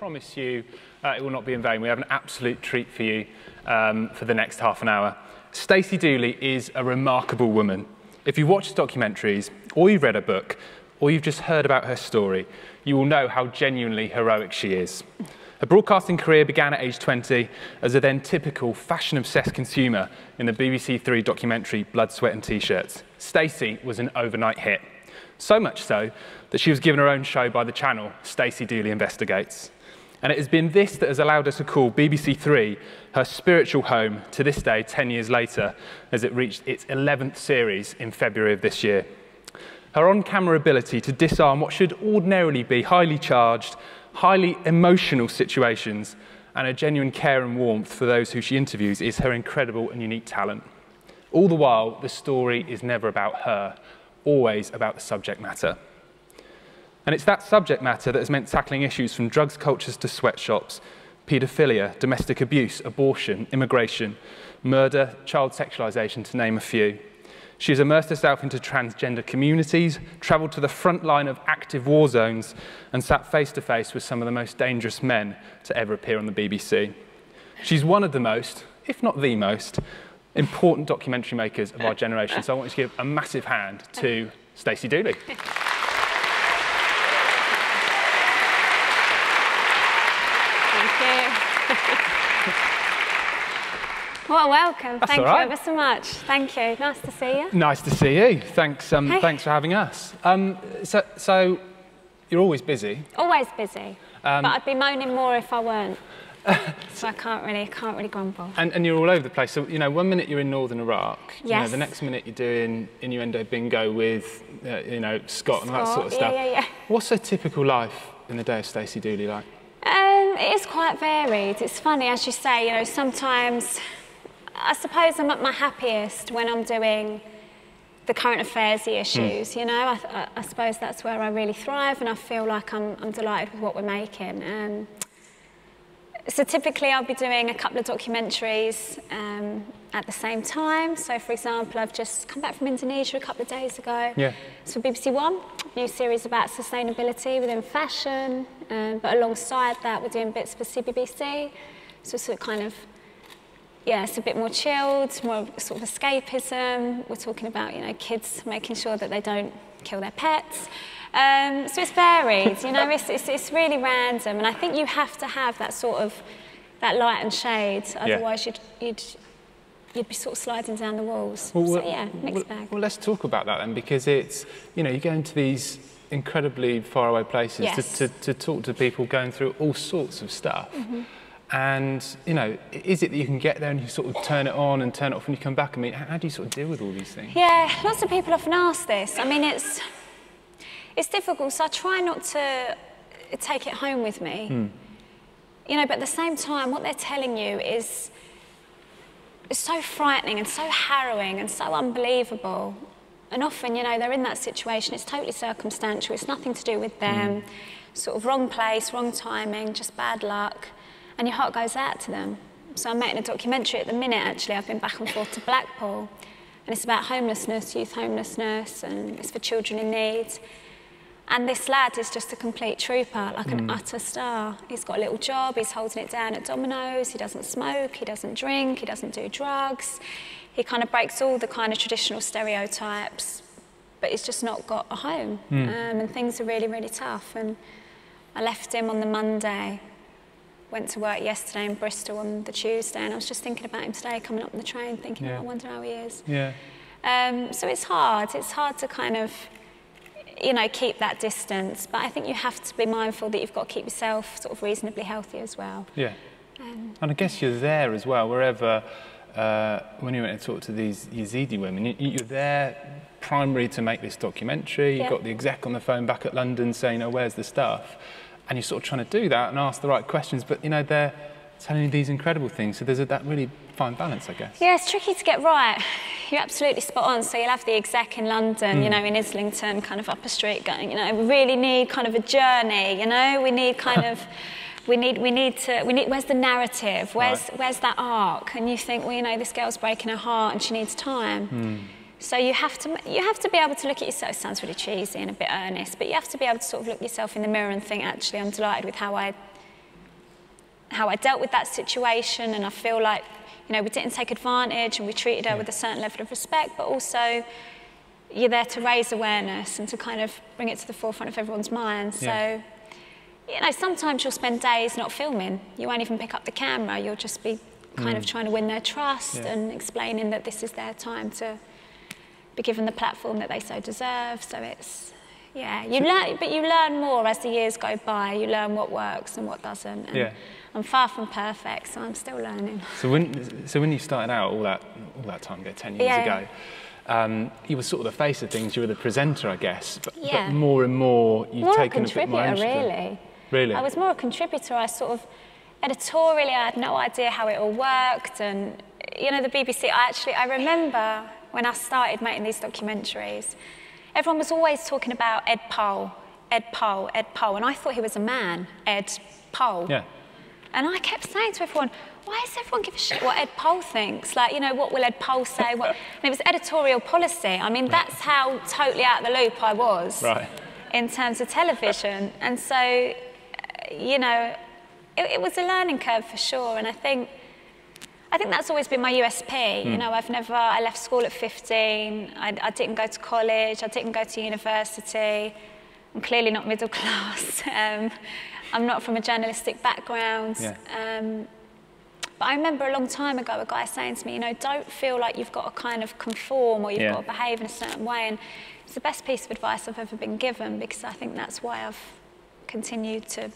promise you it will not be in vain. We have an absolute treat for you for the next half an hour. Stacey Dooley is a remarkable woman. If you watch documentaries, or you've read a book, or you've just heard about her story, you will know how genuinely heroic she is. Her broadcasting career began at age 20 as a then typical fashion-obsessed consumer in the BBC Three documentary Blood, Sweat and T-Shirts. Stacey was an overnight hit. So much so that she was given her own show by the channel, Stacey Dooley Investigates. And it has been this that has allowed her to call BBC Three her spiritual home to this day, 10 years later, as it reached its 11th series in February of this year. Her on-camera ability to disarm what should ordinarily be highly charged, highly emotional situations, and her genuine care and warmth for those who she interviews is her incredible and unique talent. All the while, the story is never about her, always about the subject matter. And it's that subject matter that has meant tackling issues from drugs cultures to sweatshops, paedophilia, domestic abuse, abortion, immigration, murder, child sexualisation, to name a few. She has immersed herself into transgender communities, travelled to the front line of active war zones, and sat face to face with some of the most dangerous men to ever appear on the BBC. She's one of the most, if not the most, important documentary makers of our generation. So I want to give a massive hand to Stacey Dooley. What a welcome. That's Thank all right. you ever so much. Thank you. Nice to see you. Nice to see you. Thanks, thanks for having us. So you're always busy. Always busy. But I'd be moaning more if I weren't. So I can't really grumble. And you're all over the place. So, you know, one minute you're in northern Iraq. Yes. You know, the next minute you're doing innuendo bingo with, you know, Scott and that sort of stuff. Yeah. What's a typical life in the day of Stacey Dooley like? It is quite varied. It's funny, as you say, you know, sometimes I suppose I'm at my happiest when I'm doing the current affairs-y issues, you know. I suppose that's where I really thrive, and I feel like I'm delighted with what we're making. So typically I'll be doing a couple of documentaries at the same time. So for example, I've just come back from Indonesia a couple of days ago. Yeah. It's for BBC One, new series about sustainability within fashion. But alongside that, we're doing bits for CBBC. So sort of kind of, yeah, it's a bit more chilled, more sort of escapism. We're talking about, you know, kids making sure that they don't kill their pets. So it's varied, you know, it's really random, and I think you have to have that sort of, that light and shade, otherwise you'd be sort of sliding down the walls. Well, so yeah, mixed bag. Well, let's talk about that then, because it's, you know, you go into these incredibly faraway places to talk to people going through all sorts of stuff. And, you know, is it that you can get there and you sort of turn it on and turn it off when you come back? I mean, how do you sort of deal with all these things? Yeah, lots of people often ask this. I mean, it's difficult, so I try not to take it home with me. You know, but at the same time, what they're telling you is so frightening and so harrowing and so unbelievable. And often, you know, they're in that situation, it's totally circumstantial, it's nothing to do with them, sort of wrong place, wrong timing, just bad luck, and your heart goes out to them. So I'm making a documentary at the minute, actually. I've been back and forth to Blackpool, and it's about homelessness, youth homelessness, and it's for children in need. And this lad is just a complete trooper, like an utter star. He's got a little job, he's holding it down at Domino's, he doesn't smoke, he doesn't drink, he doesn't do drugs. He kind of breaks all the kind of traditional stereotypes, but he's just not got a home. And things are really, really tough. And I left him on the Monday, went to work yesterday in Bristol on the Tuesday, and I was just thinking about him today, coming up on the train, thinking, oh, I wonder how he is. So it's hard to kind of, you know, keep that distance, but I think you have to be mindful that you've got to keep yourself sort of reasonably healthy as well. And I guess you're there as well, wherever, when you went to talk to these Yazidi women, you're there primarily to make this documentary, you've got the exec on the phone back at London saying, oh, where's the stuff? And you're sort of trying to do that and ask the right questions, but, you know, they're telling you these incredible things, so there's that really fine balance, I guess. Yeah, it's tricky to get right. You're absolutely spot on. So you'll have the exec in London, you know, in Islington, kind of up a street going, you know, we really need kind of a journey, you know, we need kind of, we need, where's the narrative? Where's that arc? And you think, well, you know, this girl's breaking her heart and she needs time. So you have to be able to look at yourself. It sounds really cheesy and a bit earnest, but you have to be able to sort of look yourself in the mirror and think, actually, I'm delighted with how I how I dealt with that situation, and I feel like, you know, we didn't take advantage and we treated her with a certain level of respect, but also you're there to raise awareness and to kind of bring it to the forefront of everyone's mind. So, you know, sometimes you'll spend days not filming. You won't even pick up the camera. You'll just be kind of trying to win their trust and explaining that this is their time to be given the platform that they so deserve. So it's, you learn, but you learn more as the years go by. You learn what works and what doesn't. And I'm far from perfect, so I'm still learning. So when you started out all that time ago, 10 years ago, you were sort of the face of things. You were the presenter, I guess. But more and more, you've taken a bit more interest. Really. Really? I was more a contributor. I sort of, editorially, I had no idea how it all worked. And, you know, the BBC, I remember when I started making these documentaries, everyone was always talking about Ed Pole, Ed Pole, Ed Pole. And I thought he was a man, Ed Pole. Yeah. And I kept saying to everyone, why does everyone give a shit what Ed Pole thinks? Like, you know, what will Ed Pole say? And it was editorial policy. I mean, that's how totally out of the loop I was in terms of television. And so, you know, it was a learning curve for sure. And I think that's always been my USP. You know, I left school at 15. I didn't go to college. I didn't go to university. I'm clearly not middle class. I'm not from a journalistic background. But I remember a long time ago a guy saying to me, you know, don't feel like you've got to kind of conform or you've got to behave in a certain way. And it's the best piece of advice I've ever been given, because I think that's why I've continued to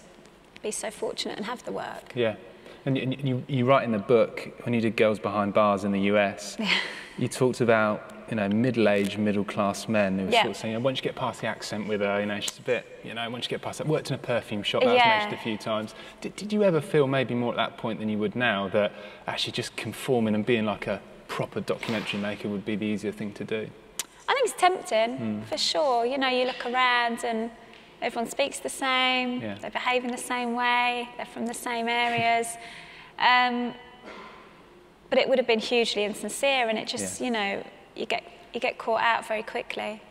be so fortunate and have the work. Yeah. And you write in the book, when you did Girls Behind Bars in the US, you talked about, you know, middle-aged, middle-class men who were sort of saying, once you get past the accent with her, you know, she's a bit, you know, once you get past that, worked in a perfume shop, that was mentioned a few times. Did you ever feel maybe more at that point than you would now, that actually just conforming and being like a proper documentary maker would be the easier thing to do? I think it's tempting, for sure. You know, you look around and everyone speaks the same, they behave in the same way, they're from the same areas. But it would have been hugely insincere, and it just, you know, you get caught out very quickly.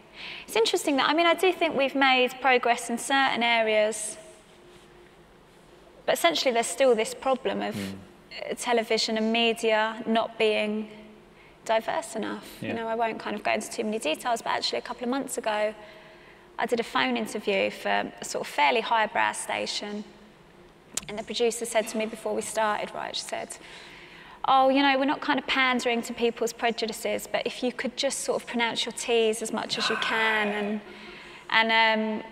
It's interesting that, I mean, I do think we've made progress in certain areas, but essentially there's still this problem of television and media not being diverse enough. You know, I won't kind of go into too many details, but actually a couple of months ago, I did a phone interview for a sort of fairly highbrow station, and the producer said to me before we started, she said, oh, you know, we're not kind of pandering to people's prejudices, but if you could just sort of pronounce your T's as much as you can, and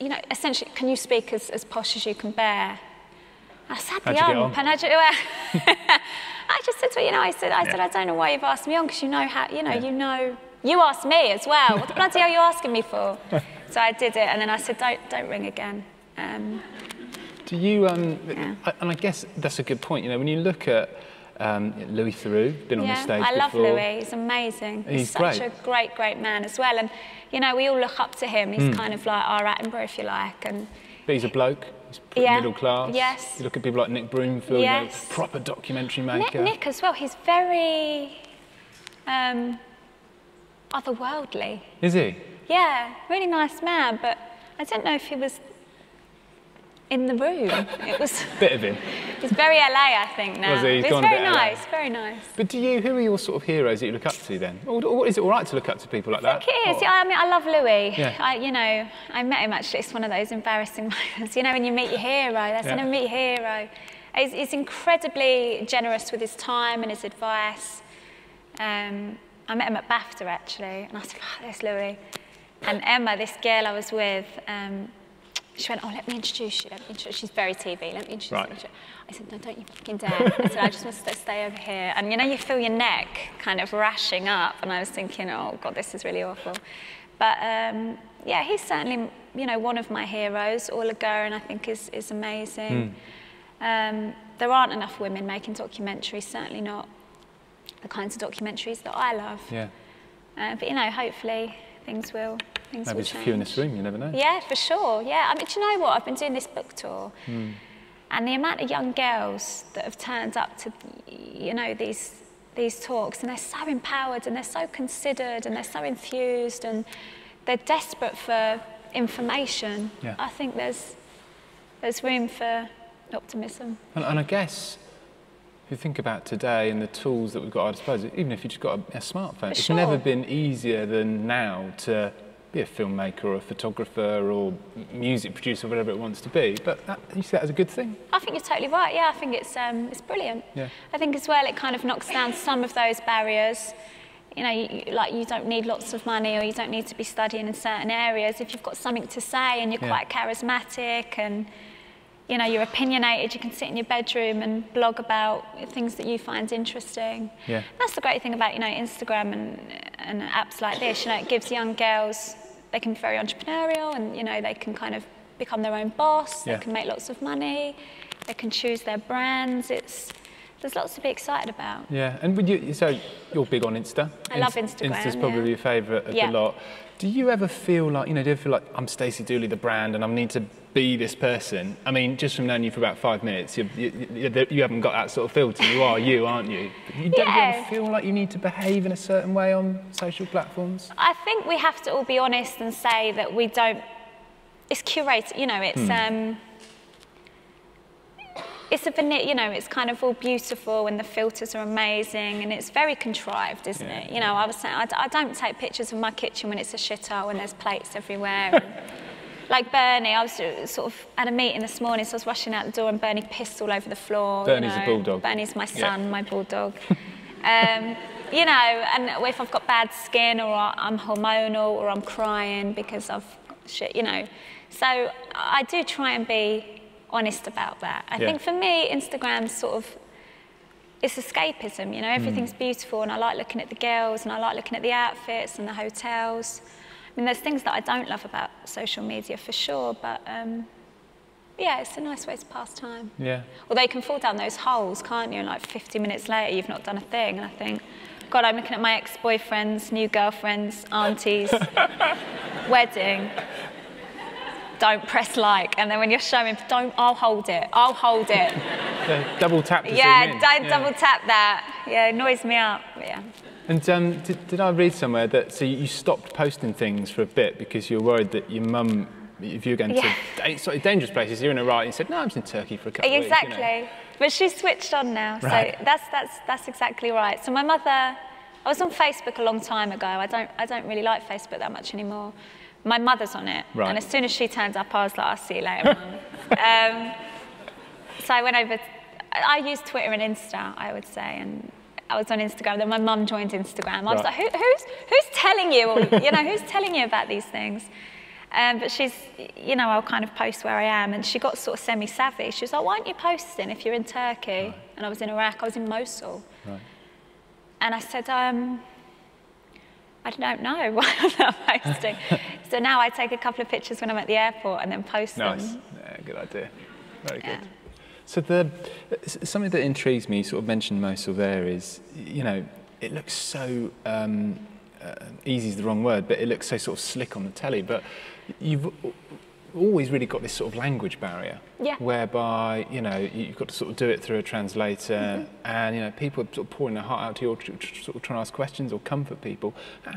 you know, essentially, can you speak as posh as you can bear? I sat the ump, and I just said to her, you know, I said, I don't know why you've asked me on, because you know how, you know, you asked me as well. What the bloody hell are you asking me for? So I did it, and then I said, don't ring again. Do you, and I guess that's a good point, you know, when you look at Louis Theroux, been on the stage before. I love Louis, he's amazing. He's such a great, great man as well. And, you know, we all look up to him. He's kind of like our Attenborough, if you like. And but he's a bloke, he's pretty middle class. Yes. You look at people like Nick Broomfield, you know, proper documentary maker. Nick as well, he's very otherworldly. Is he? Yeah, really nice man, but I don't know if he was in the room. It was bit of him. He's very LA, I think, now. Was he? He's very nice, very nice. But who are your sort of heroes that you look up to then? Or is it all right to look up to people like that? I think it is. Yeah, I mean, I love Louis. Yeah. You know, I met him actually. It's one of those embarrassing moments. You know, when you meet your hero, that's when you meet your hero. He's incredibly generous with his time and his advice. I met him at BAFTA actually, and I said, oh, there's Louis. And Emma, this girl I was with, she went, oh, let me introduce you. She's very TV. Let me introduce you. I said, no, don't you fucking dare. I said, I just want to stay over here. And, you know, you feel your neck kind of rashing up. And I was thinking, oh, God, this is really awful. But, yeah, he's certainly, you know, one of my heroes. Orla Gurin, I think, is amazing. There aren't enough women making documentaries, certainly not the kinds of documentaries that I love. Yeah. But, you know, hopefully things will change. Maybe there's a few in this room, you never know. Yeah, for sure, yeah. I mean, do you know what? I've been doing this book tour, and the amount of young girls that have turned up to, you know, these talks, and they're so empowered, and they're so considered, and they're so enthused, and they're desperate for information. Yeah. I think there's room for optimism. And I guess if you think about today and the tools that we've got at our disposal, even if you've just got a smartphone, it's never been easier than now to be a filmmaker or a photographer or music producer, or whatever it wants to be. But you see that as a good thing? I think you're totally right. Yeah, I think it's brilliant. Yeah. I think as well it kind of knocks down some of those barriers. You know, you don't need lots of money, or you don't need to be studying in certain areas. If you've got something to say and you're quite charismatic and, you know, you're opinionated, you can sit in your bedroom and blog about things that you find interesting. Yeah. That's the great thing about, you know, Instagram and apps like this. You know, it gives young girls, they can be very entrepreneurial, and, you know, they can kind of become their own boss, they can make lots of money, they can choose their brands. There's lots to be excited about. Yeah, and so you're big on Insta. I love Instagram. Insta's probably your favourite of the lot. Do you ever feel like, do you feel like I'm Stacey Dooley, the brand, and I need to be this person? I mean, just from knowing you for about 5 minutes, you haven't got that sort of filter. You are you, aren't you? You don't ever feel like you need to behave in a certain way on social platforms? I think we have to all be honest and say that we don't. It's curated, you know. It's kind of all beautiful and the filters are amazing and it's very contrived, isn't it? You know, I was saying, I don't take pictures of my kitchen when it's a shithole and there's plates everywhere. And, like Bernie, I was sort of at a meeting this morning, so I was rushing out the door and Bernie pissed all over the floor. Bernie's a bulldog. Bernie's my son, my bulldog. You know, and if I've got bad skin or I'm hormonal or I'm crying because I've shit, you know. So I do try and be honest about that. I think for me, Instagram's sort of, it's escapism, you know, everything's beautiful and I like looking at the girls and I like looking at the outfits and the hotels. I mean, there's things that I don't love about social media for sure, but yeah, it's a nice way to pass time. Yeah. Although you can fall down those holes, can't you? And like 50 minutes later, you've not done a thing. And I think, God, I'm looking at my ex-boyfriends, new girlfriends, aunties, wedding. Don't press like, and then when you're showing, I'll hold it. Yeah, double tap to zoom in. Don't double tap that. Yeah, it annoys me out. Yeah. And did I read somewhere that so you stopped posting things for a bit because you were worried that your mum, if you were going to sort of dangerous places, you're in Iraq, and you said, no, I was in Turkey for a couple of weeks. Exactly. But she's switched on now, so that's exactly right. So my mother, I was on Facebook a long time ago. I don't really like Facebook that much anymore. My mother's on it, and as soon as she turned up, I was like, I'll see you later, Mum. So I went over, I use Twitter and Insta, I would say, and I was on Instagram, then my mum joined Instagram. I was like, who's telling you, or, you know, who's telling you about these things? But she's, you know, I'll kind of post where I am, and she got sort of semi-savvy. She was like, why aren't you posting if you're in Turkey? And I was in Iraq, I was in Mosul. And I said, I don't know why I'm not posting. So now I take a couple of pictures when I'm at the airport and then post them. Nice. Yeah, good idea. Very good. So something that intrigues me, you sort of mentioned Mosul there, is, you know, it looks so, easy is the wrong word, but it looks so sort of slick on the telly, but you've always really got this sort of language barrier, whereby, you know, you've got to sort of do it through a translator, and, you know, people are sort of pouring their heart out to you, or sort of trying to ask questions or comfort people.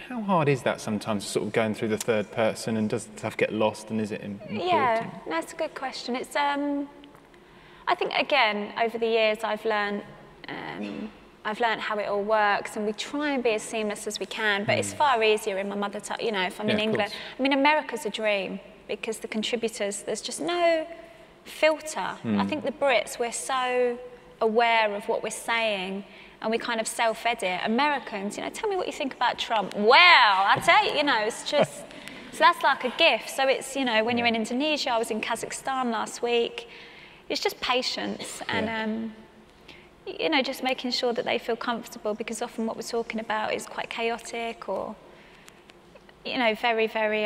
How hard is that sometimes, sort of going through the third person, and does stuff get lost, and is it important? Yeah, that's a good question. It's, I think, again, over the years I've learned how it all works, and we try and be as seamless as we can, but it's far easier in my mother tongue, you know, if I'm in England. I mean, America's a dream, because the contributors, there's just no filter. I think the Brits, we're so aware of what we're saying and we kind of self-edit. Americans, you know, tell me what you think about Trump. Well, I tell you, you know, it's just, so that's like a gift. So it's, you know, when you're in Indonesia, I was in Kazakhstan last week, it's just patience and, you know, just making sure that they feel comfortable, because often what we're talking about is quite chaotic or, you know, very, very,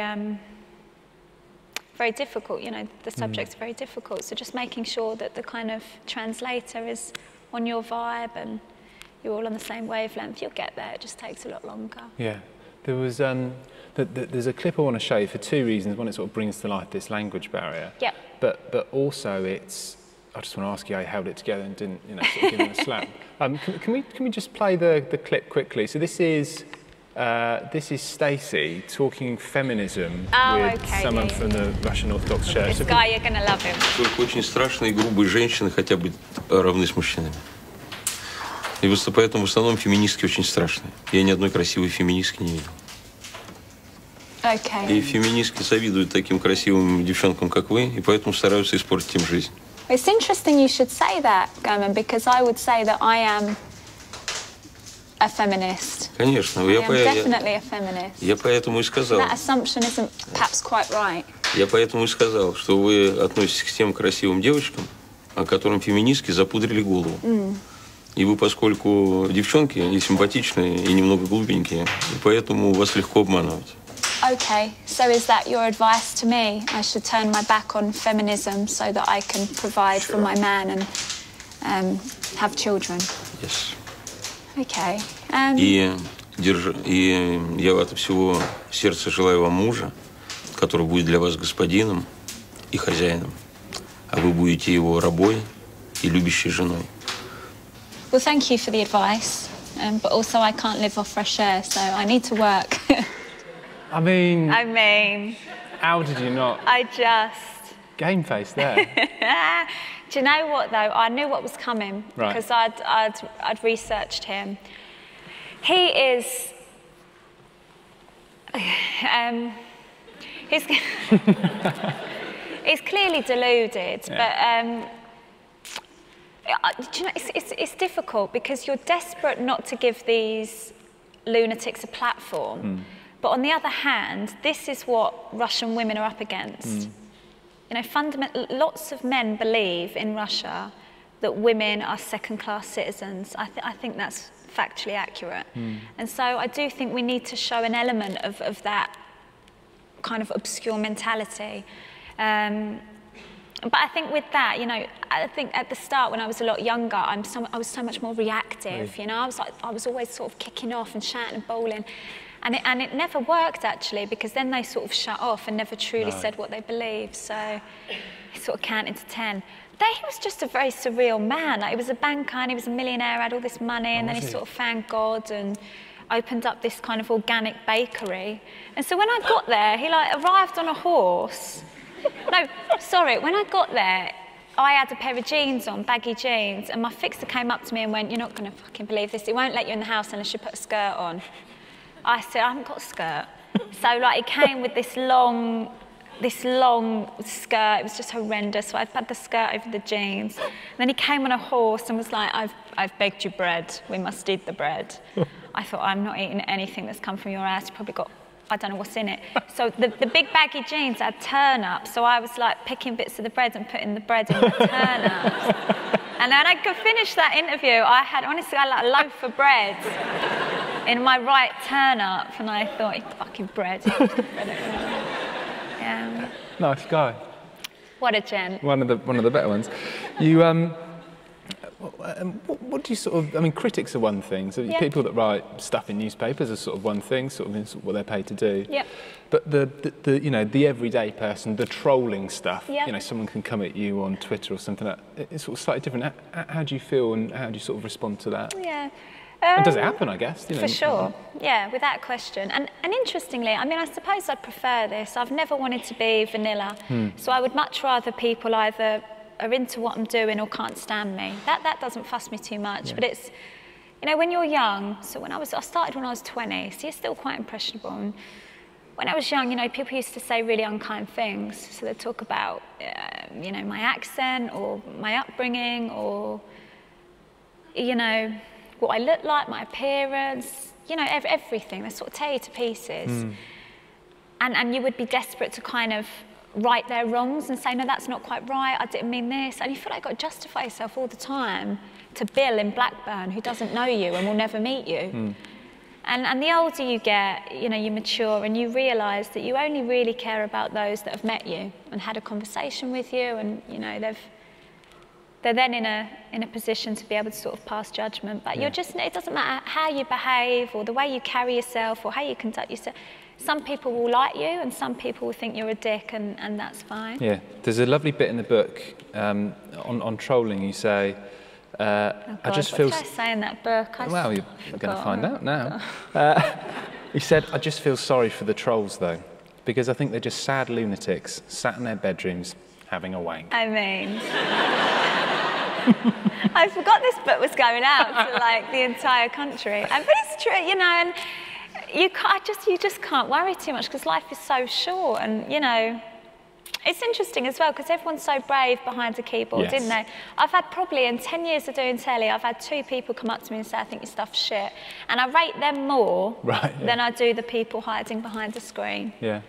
very difficult, you know, the subjects are very difficult. So just making sure that the kind of translator is on your vibe and you're all on the same wavelength, you'll get there. It just takes a lot longer. Yeah. There was, there's a clip I want to show you for two reasons. One, it sort of brings to life this language barrier. Yep. But also it's, I just want to ask you how you held it together and didn't, you know, sort of give him a slap. Can we just play the clip quickly? So this is This is Stacey talking feminism with okay, someone from the Russian Orthodox Church. This guy, you're going to love him. Только очень страшные и грубые женщины хотят быть равны с мужчинами. И поэтому в основном феминистки очень страшные. Я ни одной красивой феминистки не видел. Okay. И феминистки завидуют таким красивым девчонкам, как вы, и поэтому стараются испортить им жизнь. It's interesting you should say that, German, because I would say that I am a feminist. Конечно. I am definitely a feminist. Я поэтому и сказал. That assumption isn't perhaps quite right. Я поэтому и сказал, что вы относитесь к тем красивым девочкам, о которым феминистки запудрили голову. И вы, поскольку девчонки и симпатичные, и немного глупенькие, и поэтому вас легко обманывать. Okay, so is that your advice to me? I should turn my back on feminism so that I can provide for my man and have children? Yes. Okay. И я от всего сердца желаю вам мужа, который будет для вас господином и хозяином, а вы будете его рабой и любящей женой. Well, thank you for the advice, but also I can't live off fresh air, so I need to work. I mean, how did you not? I just... Game face there. Do you know what, though? I knew what was coming because I'd researched him. He is... he's clearly deluded, but... do you know, it's difficult because you're desperate not to give these lunatics a platform. But on the other hand, this is what Russian women are up against. You know, lots of men believe in Russia that women are second-class citizens. I think that's factually accurate. And so I do think we need to show an element of that kind of obscure mentality. But I think with that, you know, I think at the start when I was a lot younger, I was so much more reactive. You know, I was always sort of kicking off and shouting and bawling. And it never worked, actually, because then they sort of shut off and never truly said what they believed. So it sort of counted to 10. But he was just a very surreal man. Like, he was a banker and he was a millionaire, had all this money, and then he sort of found God and opened up this kind of organic bakery. And so when I got there, he like arrived on a horse. No, sorry, when I got there, I had a pair of jeans on, baggy jeans, and my fixer came up to me and went, "You're not going to fucking believe this. He won't let you in the house unless you put a skirt on." I said, "I haven't got a skirt." So like, he came with this long skirt. It was just horrendous. So I had the skirt over the jeans. And then he came on a horse and was like, I've begged you bread. We must eat the bread. I thought, I'm not eating anything that's come from your house. You probably got, I don't know what's in it. So the big baggy jeans had turnips. So I was like picking bits of the bread and putting the bread in the turnips. And then I could finish that interview. I had like a loaf of bread in my right turnip, and I thought, fucking bread. Yeah. Nice guy. What a gent. One of the better ones. You what do you sort of? I mean, critics are one thing. So people that write stuff in newspapers are sort of one thing, sort of what they're paid to do. Yep. But the you know, the everyday person, the trolling stuff. Yep. You know, someone can come at you on Twitter or something. It's sort of slightly different. How do you feel, and how do you sort of respond to that? Yeah. And does it happen, I guess? You know, for sure, yeah, without question. And interestingly, I mean, I suppose I'd prefer this. I've never wanted to be vanilla. So I would much rather people either are into what I'm doing or can't stand me. That doesn't fuss me too much. Yeah. But it's, you know, when you're young, so I started when I was 20, so you're still quite impressionable. And when I was young, you know, people used to say really unkind things. So they'd talk about, you know, my accent or my upbringing or, you know, what I look like, my appearance, you know, everything. They sort of tear you to pieces. And you would be desperate to kind of right their wrongs and say, no, that's not quite right, I didn't mean this. And you feel like you've got to justify yourself all the time to Bill in Blackburn, who doesn't know you and will never meet you. And the older you get, you know, you mature and you realise that you only really care about those that have met you and had a conversation with you, and, you know, they're then in a position to be able to sort of pass judgment. But you're just, it doesn't matter how you behave or the way you carry yourself or how you conduct yourself. Some people will like you and some people will think you're a dick, and that's fine. Yeah, there's a lovely bit in the book on trolling. You say, I just feel... What did I say in that book? Well, you're going to find out now. He said, I just feel sorry for the trolls, though, because I think they're just sad lunatics sat in their bedrooms having a wank. I mean, I forgot this book was going out to like the entire country. But it's true, you know, and you just can't worry too much because life is so short, and you know, it's interesting as well because everyone's so brave behind a keyboard, yes. didn't they? I've had probably in 10 years of doing telly, I've had 2 people come up to me and say, I think your stuff's shit, and I rate them more than I do the people hiding behind the screen. Yeah.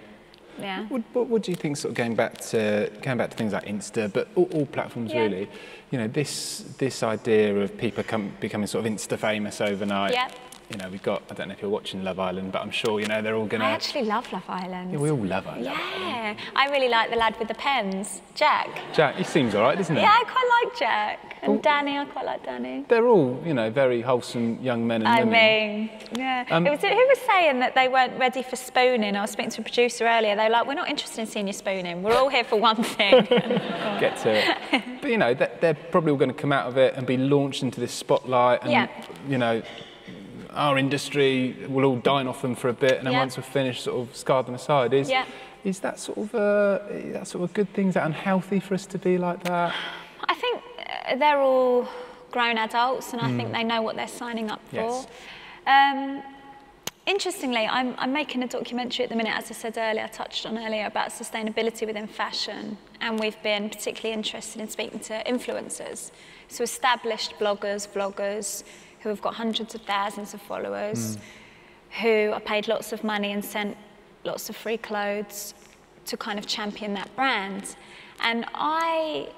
Yeah. What do you think, sort of going back to things like Insta, but all platforms really? You know, this idea of people becoming sort of Insta famous overnight. Yeah. You know, we've got, I don't know if you're watching Love Island, but I'm sure, you know, they're all going to... I actually love Love Island. Yeah, we all love it. Yeah. I really like the lad with the pens, Jack. Jack, he seems all right, doesn't he? Yeah, I quite like Jack. And Danny, I quite like Danny. They're all, you know, very wholesome young men and women. I mean, yeah. Who was saying that they weren't ready for spooning? I was speaking to a producer earlier. They were like, we're not interested in seeing you spooning. We're all here for one thing. Get to it. But, you know, they're probably all going to come out of it and be launched into this spotlight. And, you know, our industry will all dine off them for a bit, and then once we're finished, sort of discard them aside. Is that sort of a good thing? Is that unhealthy for us to be like that? I think they're all grown adults, and I think they know what they're signing up for. Yes. Interestingly, I'm making a documentary at the minute, as I said earlier, I touched on earlier, about sustainability within fashion, and we've been particularly interested in speaking to influencers, so established bloggers, vloggers, who have got hundreds of thousands of followers, who are paid lots of money and sent lots of free clothes to kind of champion that brand. And I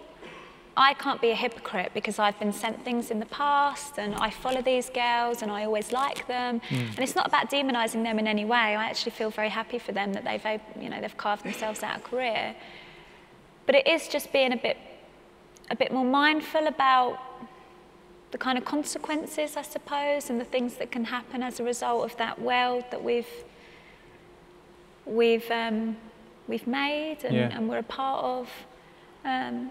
can't be a hypocrite because I've been sent things in the past and I follow these girls and I always like them. And it's not about demonising them in any way. I actually feel very happy for them that they've carved themselves out a career. But it is just being a bit more mindful about the kind of consequences, I suppose, and the things that can happen as a result of that world that we've made and we're a part of.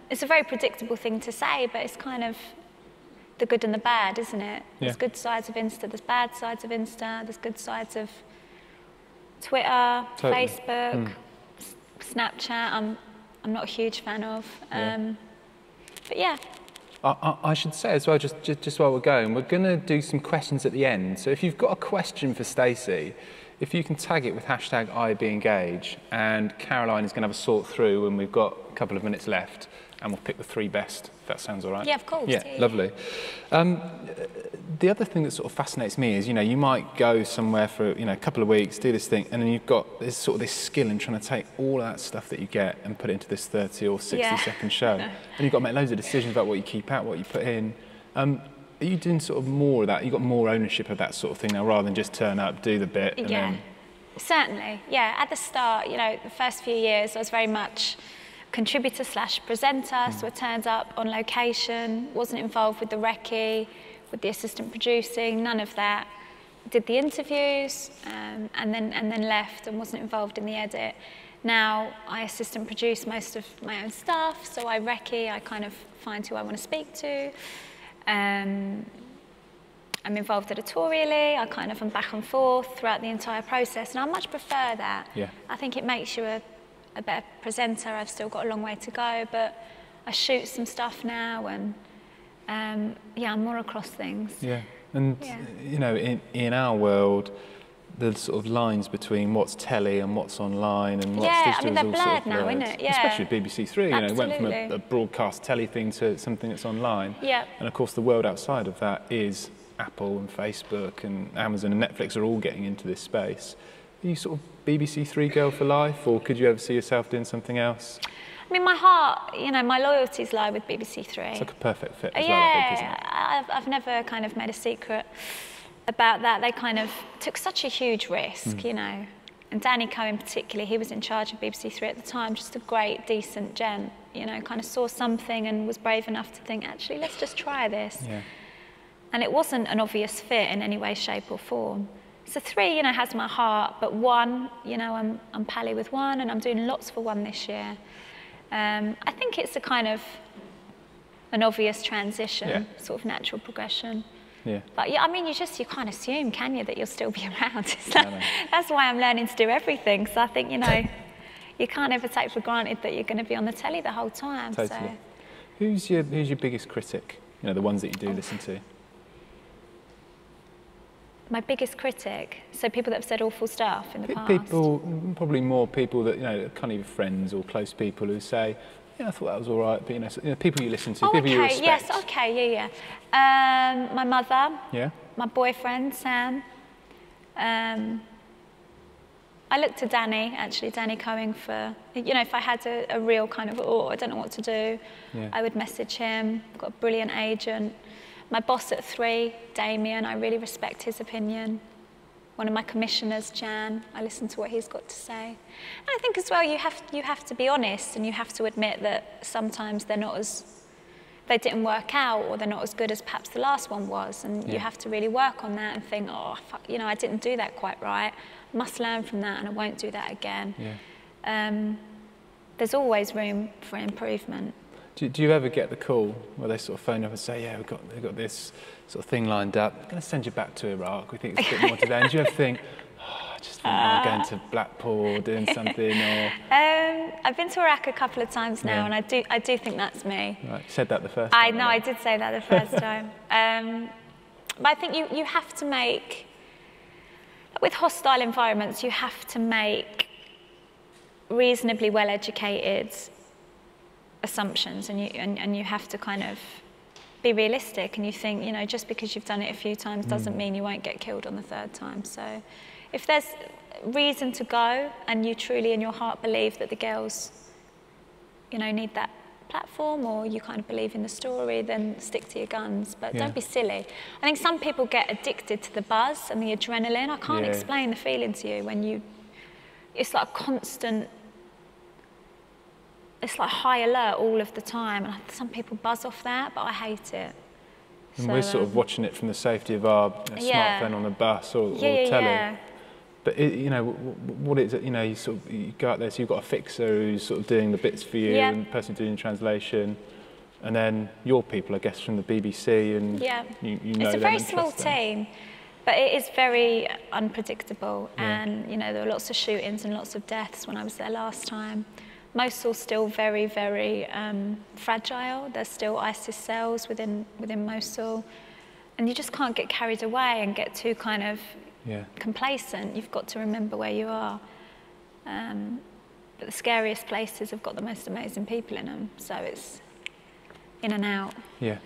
It's a very predictable thing to say, but it's kind of the good and the bad, isn't it? There's good sides of Insta, there's bad sides of Insta, there's good sides of Twitter, Facebook, Snapchat. I'm not a huge fan of, but yeah. I should say as well, just while we're going, we're going to do some questions at the end. So if you've got a question for Stacey, if you can tag it with hashtag IAB Engage, and Caroline is going to have a sort through, and we've got a couple of minutes left, and we'll pick the 3 best, if that sounds all right. Yeah, of course. Yeah, lovely. The other thing that sort of fascinates me is, you know, you might go somewhere for, you know, a couple of weeks, do this thing, and then you've got this sort of this skill in trying to take all of that stuff that you get and put it into this 30 or 60-second show. And you've got to make loads of decisions about what you keep out, what you put in. Are you doing sort of more of that? You've got more ownership of that sort of thing now, rather than just turn up, do the bit, and then... Certainly, yeah. At the start, you know, the first few years, I was very much contributor/presenter, so I turned up on location, wasn't involved with the recce, with the assistant producing, none of that. Did the interviews, and then left and wasn't involved in the edit. Now, I assistant produce most of my own stuff, so I recce, I kind of find who I want to speak to. I'm involved editorially, I kind of am back and forth throughout the entire process, and I much prefer that. I think it makes you a better presenter. I've still got a long way to go, but I shoot some stuff now, and I'm more across things. And you know, in our world, the sort of lines between what's telly and what's online and what's digital, I mean, they're all blurred sort of now, blurred. isn't it? Especially BBC Three, you know, it went from Absolutely. a broadcast telly thing to something that's online. And of course, the world outside of that is Apple and Facebook and Amazon and Netflix are all getting into this space. Are you sort of BBC Three girl for life, or could you ever see yourself doing something else? I mean, my heart, you know, my loyalties lie with BBC Three. It's like a perfect fit as well, I think, isn't it? I've never kind of made a secret about that. They kind of took such a huge risk, you know. And Danny Cohen particularly, he was in charge of BBC Three at the time, just a great, decent gent, you know, kind of saw something and was brave enough to think, actually, let's just try this. And it wasn't an obvious fit in any way, shape or form. So Three, you know, has my heart, but One, you know, I'm pally with One, and I'm doing lots for One this year. I think it's a kind of an obvious transition, sort of natural progression. Yeah. But yeah, I mean, you can't assume, can you, that you'll still be around? That's why I'm learning to do everything. So I think, you know, you can't ever take for granted that you're going to be on the telly the whole time. Totally. So. Who's your biggest critic? You know, the ones that you do listen to. My biggest critic, so people that have said awful stuff in the past. People, probably more people that, you know, kind of friends or close people who say, yeah, I thought that was all right, but, you know, people you listen to, people you respect. Yes, okay, yeah. My mother. Yeah. My boyfriend, Sam. I looked to Danny Cohen for, you know, if I had a real kind of, I don't know what to do, I would message him. I've got a brilliant agent. My boss at 3, Damien, I really respect his opinion. One of my commissioners, Jan, I listen to what he's got to say. And I think as well, you have to be honest, and you have to admit that sometimes they didn't work out, or they're not as good as perhaps the last one was, and you have to really work on that and think, you know, I didn't do that quite right. I must learn from that, and I won't do that again. Yeah. There's always room for improvement. Do you ever get the call where they sort of phone up and say, yeah, we've got this sort of thing lined up, we're going to send you back to Iraq, we think it's a bit more today. And do you ever think, I just think I'm going to Blackpool or doing something, or... I've been to Iraq a couple of times now, and I do think that's me. Right, you said that the first time. I know, I did say that the first time. But I think you have to make, with hostile environments, you have to make reasonably well-educated assumptions, and you have to kind of be realistic, and you think, you know, just because you've done it a few times doesn't mean you won't get killed on the 3rd time. So if there's reason to go, and you truly in your heart believe that the girls, you know, need that platform, or you kind of believe in the story, then stick to your guns, but don't be silly. I think some people get addicted to the buzz and the adrenaline. I can't explain the feeling to you when it's like a constant, it's like high alert all of the time, and some people buzz off that, but I hate it. And so, we're sort of watching it from the safety of our smartphone on the bus or telly. Yeah. But you know, what is it? You know, you go out there, so you've got a fixer who's sort of doing the bits for you, and the person doing the translation, and then your people, I guess, from the BBC, and you know, it's a very small team, but it is very unpredictable. And you know, there were lots of shootings and lots of deaths when I was there last time. Mosul's still very, very fragile. There's still ISIS cells within Mosul, and you just can't get carried away and get too kind of complacent. You've got to remember where you are. But the scariest places have got the most amazing people in them, so it's in and out. Yeah.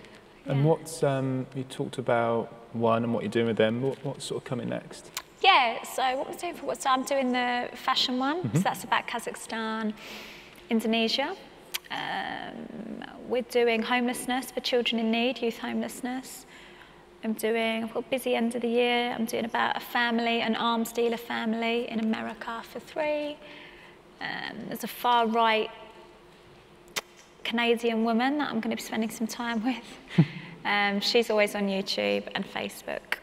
And what's you talked about one and what you're doing with them. What's sort of coming next? Yeah. So what we're doing I'm doing the fashion one. So that's about Kazakhstan, Indonesia. We're doing homelessness for children in need, youth homelessness. I've got a busy end of the year. I'm doing about a family, an arms dealer family in America for 3. There's a far right Canadian woman that I'm going to be spending some time with. She's always on YouTube and Facebook.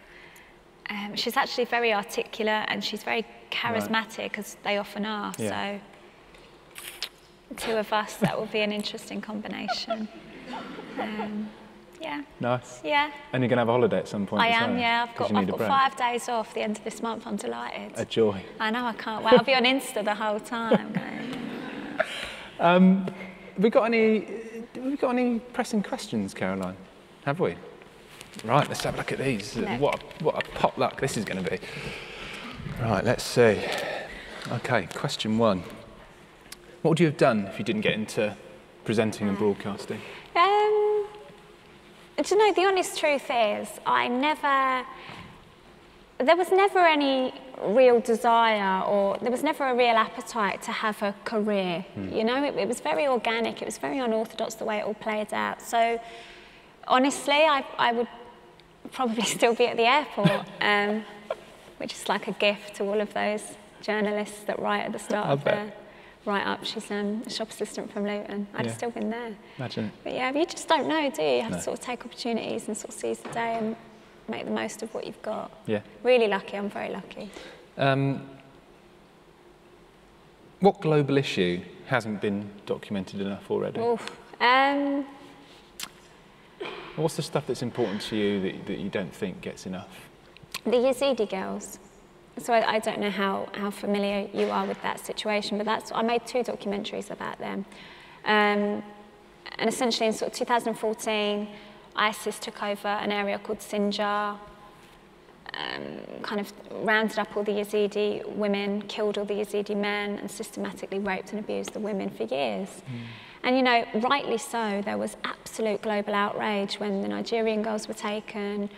She's actually very articulate, and she's very charismatic, as they often are. So the 2 of us, that will be an interesting combination. Yeah. Nice. Yeah. And you're going to have a holiday at some point? I am, yeah. I've got 5 days off the end of this month. I'm delighted. A joy. I know, I can't wait. I'll be on Insta the whole time. Have we got any pressing questions, Caroline? Have we? Right, let's have a look at these. What a potluck this is going to be. Right, let's see. Okay, question 1. What would you have done if you didn't get into presenting and broadcasting? Do you know, the honest truth is, there was never any real desire, or there was never a real appetite to have a career. You know, it was very organic, it was very unorthodox the way it all played out. So, honestly, I would probably still be at the airport, which is like a gift to all of those journalists that write at the start of their write-up. She's a shop assistant from Luton. I'd have still been there. Imagine. But yeah, you just don't know, do you? You have to sort of take opportunities and sort of seize the day and make the most of what you've got. Yeah. Really lucky, I'm very lucky. What global issue hasn't been documented enough already? Oof. What's the stuff that's important to you that you don't think gets enough? The Yazidi Girls. So I don't know how familiar you are with that situation, but I made 2 documentaries about them. And essentially in sort of 2014, ISIS took over an area called Sinjar, kind of rounded up all the Yazidi women, killed all the Yazidi men, and systematically raped and abused the women for years. And, you know, rightly so, there was absolute global outrage when the Nigerian girls were taken,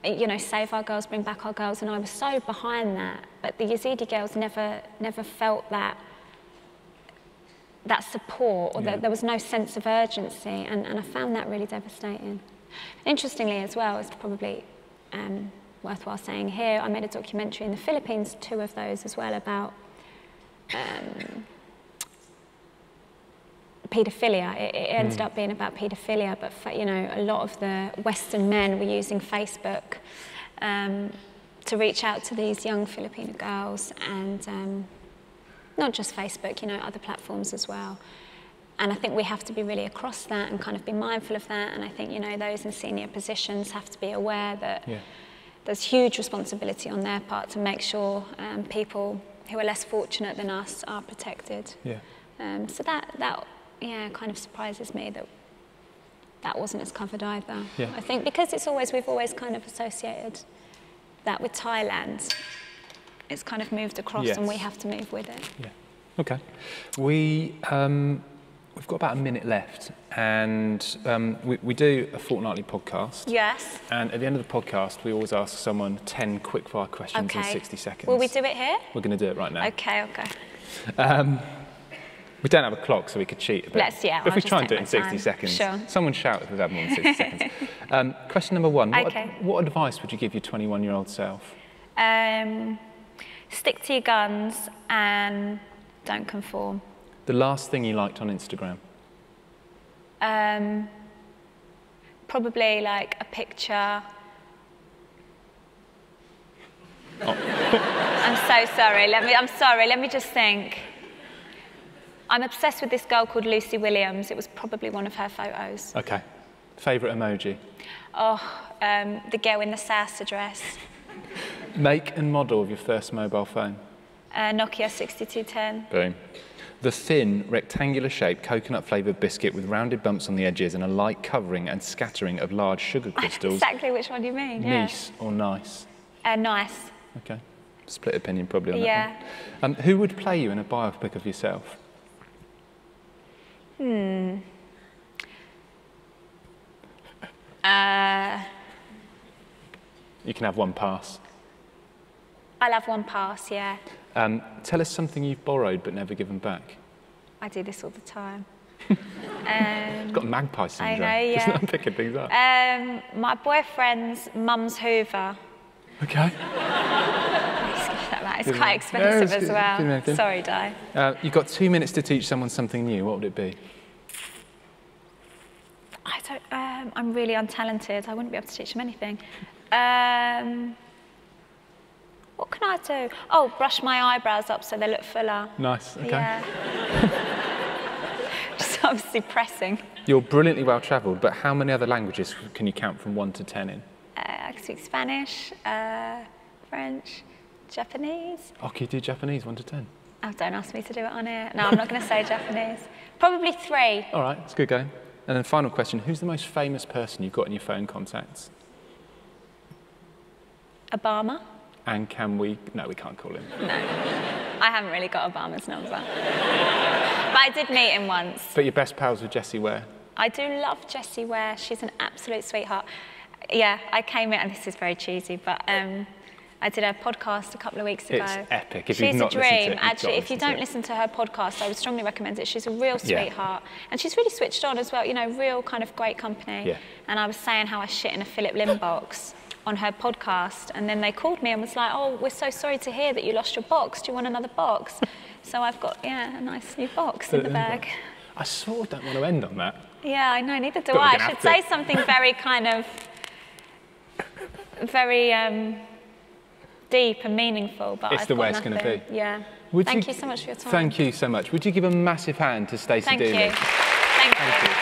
you know, save our girls, bring back our girls, and I was so behind that. But the Yazidi girls never felt that support, or that there was no sense of urgency, and I found that really devastating. Interestingly as well, it's probably worthwhile saying here, I made a documentary in the Philippines, 2 of those as well, about paedophilia. It ended up being about paedophilia, but you know, a lot of the Western men were using Facebook to reach out to these young Filipino girls, and not just Facebook, you know, other platforms as well. And I think we have to be really across that and kind of be mindful of that. And I think, you know, those in senior positions have to be aware that there's huge responsibility on their part to make sure people who are less fortunate than us are protected. So that kind of surprises me that wasn't as covered either. I think because we've always kind of associated that with Thailand. It's kind of moved across, and we have to move with it. Okay. We've got about a minute left, and we do a fortnightly podcast. Yes. And at the end of the podcast, we always ask someone 10 quick-fire questions in 60 seconds. Will we do it here? We're going to do it right now. Okay. We don't have a clock, so we could cheat a bit. But if we try and do it in 60 seconds, someone shout if we've had more than 60 seconds. Question number 1. What advice would you give your 21-year-old self? Stick to your guns and don't conform. The last thing you liked on Instagram? Probably like a picture. I'm so sorry. Let me just think. I'm obsessed with this girl called Lucy Williams. It was probably one of her photos. Okay. Favourite emoji? The girl in the salsa dress. Make and model of your first mobile phone? Nokia 6210. Boom. The thin, rectangular-shaped coconut-flavoured biscuit with rounded bumps on the edges and a light covering and scattering of large sugar crystals. Exactly which one do you mean? Nice or nice? Nice. Okay. Split opinion probably on that one. Who would play you in a biopic of yourself? You can have one pass. I'll have one pass, yeah. Tell us something you've borrowed but never given back. I do this all the time. It's got magpie syndrome. I know, yeah. Just not picking things up. My boyfriend's mum's Hoover. Okay. It's quite expensive as well. Sorry, Di. You've got 2 minutes to teach someone something new. What would it be? I'm really untalented. I wouldn't be able to teach them anything. What can I do? Oh, brush my eyebrows up so they look fuller. Nice, okay. Yeah. Just obviously pressing. You're brilliantly well travelled, but how many other languages can you count from 1 to 10 in? I can speak Spanish, French, Japanese. Oh, can you do Japanese 1 to 10? Oh, don't ask me to do it on air. No, I'm not going to say Japanese. Probably 3. All right, that's good going. And then final question, who's the most famous person you've got in your phone contacts? Obama. And can we... No, we can't call him. No. I haven't really got Obama's number. But I did meet him once. But you're best pals with Jessie Ware? I do love Jessie Ware. She's an absolute sweetheart. Yeah, I came in, and this is very cheesy, but I did a podcast a couple of weeks ago. It's epic. If she's you've not a dream. listened to it, Actually, if you don't listen to her podcast, I would strongly recommend it. She's a real sweetheart. And she's really switched on as well, you know, real kind of great company. Yeah. And I was saying how I shit in a Philip Lim box on her podcast, and then they called me and was like, oh, we're so sorry to hear that you lost your box. Do you want another box? So I've got, a nice new box in the bag. I sort of don't want to end on that. Yeah, I know, neither do I. I should say something very kind of, very deep and meaningful, but it's the way it's going to be. Yeah. Thank you so much for your time. Thank you so much. Would you give a massive hand to Stacey Dooley? Thank you. Thank you.